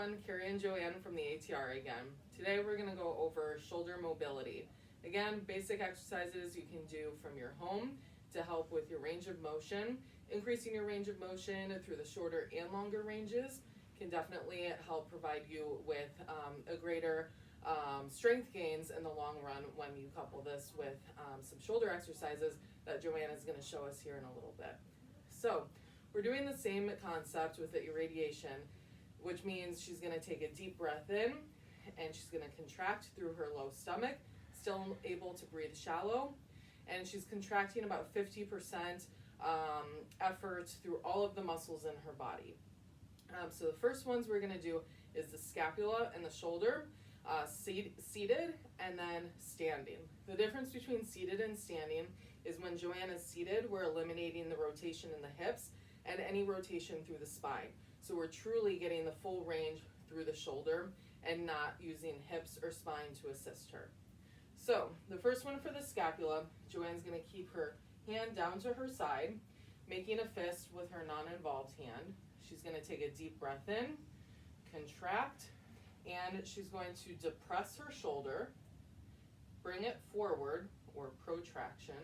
everyone, Carrie and Joanne from the ATR again. Today we're going to go over shoulder mobility. Again, basic exercises you can do from your home to help with your range of motion. Increasing your range of motion through the shorter and longer ranges can definitely help provide you with a greater strength gains in the long run when you couple this with some shoulder exercises that Joanne is going to show us here in a little bit. So we're doing the same concept with the irradiation, which means she's going to take a deep breath in and she's going to contract through her low stomach, still able to breathe shallow, and she's contracting about 50% effort through all of the muscles in her body. So the first ones we're going to do is the scapula and the shoulder, seated and then standing. The difference between seated and standing is when Joanne is seated, we're eliminating the rotation in the hips and any rotation through the spine. So we're truly getting the full range through the shoulder and not using hips or spine to assist her. So the first one for the scapula, Joanne's going to keep her hand down to her side, making a fist with her non-involved hand. She's going to take a deep breath in, contract, and she's going to depress her shoulder, bring it forward, or protraction,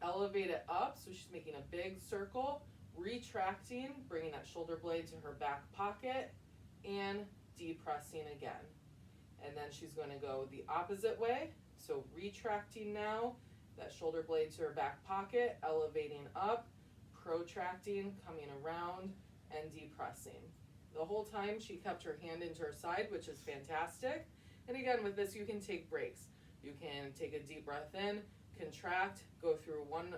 elevate it up, so she's making a big circle, retracting, bringing that shoulder blade to her back pocket, and depressing again. And then she's going to go the opposite way, so retracting now, that shoulder blade to her back pocket, elevating up, protracting, coming around, and depressing. The whole time she kept her hand into her side, which is fantastic. And again, with this you can take breaks. You can take a deep breath in, contract, go through one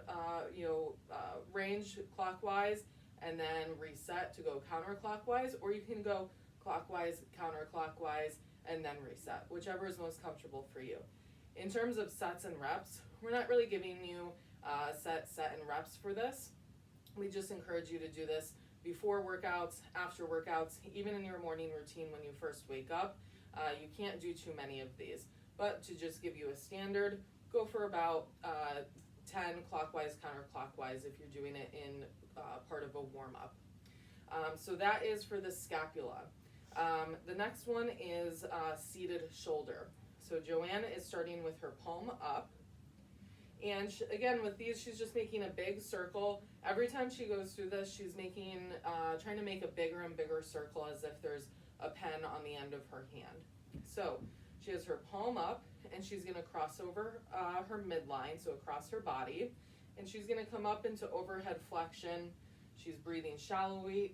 range clockwise, and then reset to go counterclockwise, or you can go clockwise, counterclockwise, and then reset, whichever is most comfortable for you. In terms of sets and reps, we're not really giving you set, and reps for this. We just encourage you to do this before workouts, after workouts, even in your morning routine when you first wake up. You can't do too many of these, but to just give you a standard, go for about 10 clockwise, counterclockwise if you're doing it in part of a warm-up. So that is for the scapula. The next one is seated shoulder. So Joanne is starting with her palm up. And again, with these, she's just making a big circle. Every time she goes through this, she's trying to make a bigger and bigger circle as if there's a pen on the end of her hand. So she has her palm up, and she's going to cross over her midline, so across her body. And she's going to come up into overhead flexion. She's breathing shallowly,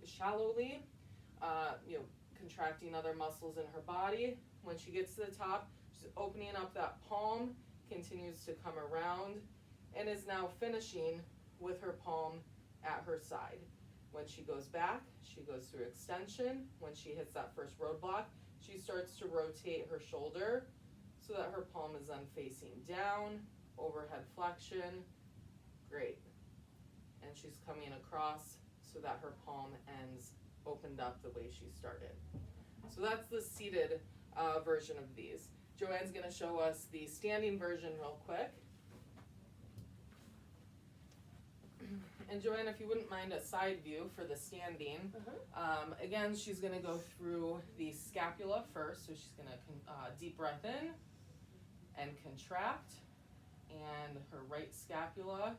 contracting other muscles in her body. When she gets to the top, she's opening up that palm, continues to come around, and is now finishing with her palm at her side. When she goes back, she goes through extension. When she hits that first roadblock, she starts to rotate her shoulder so that her palm is then facing down, overhead flexion, great. And she's coming across so that her palm ends opened up the way she started. So that's the seated version of these. Joanne's going to show us the standing version real quick. And Joanne, if you wouldn't mind a side view for the standing. Again, she's going to go through the scapula first. So she's going to deep breath in and contract. And her right scapula.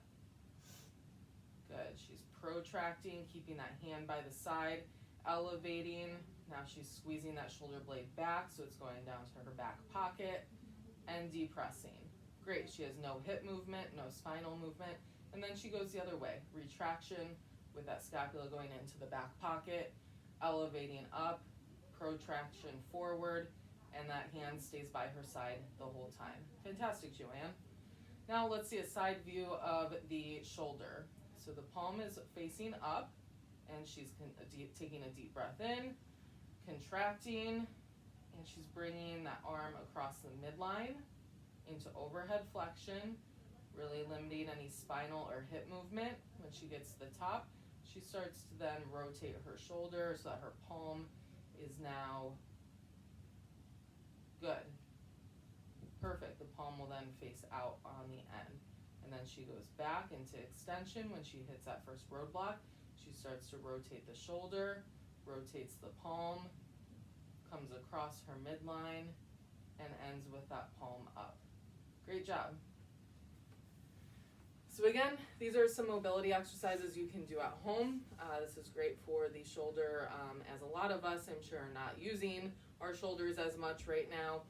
Good. She's protracting, keeping that hand by the side, elevating. Now she's squeezing that shoulder blade back, so it's going down to her back pocket, and depressing. Great, she has no hip movement, no spinal movement, and then she goes the other way. Retraction with that scapula going into the back pocket, elevating up, protraction forward, and that hand stays by her side the whole time. Fantastic, Joanne. Now let's see a side view of the shoulder. So the palm is facing up, and she's taking a deep breath in, contracting, and she's bringing that arm across the midline into overhead flexion, really limiting any spinal or hip movement. When she gets to the top, she starts to then rotate her shoulder so that her palm is now good. Perfect. The palm will then face out on the end. And then she goes back into extension. When she hits that first roadblock, she starts to rotate the shoulder, rotates the palm, across her midline and ends with that palm up. Great job. So again, these are some mobility exercises you can do at home. This is great for the shoulder, as a lot of us, I'm sure, are not using our shoulders as much right now.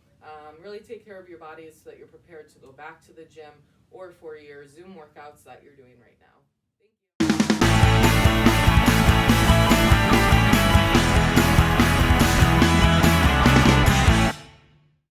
Really take care of your bodies so that you're prepared to go back to the gym or for your Zoom workouts that you're doing right now.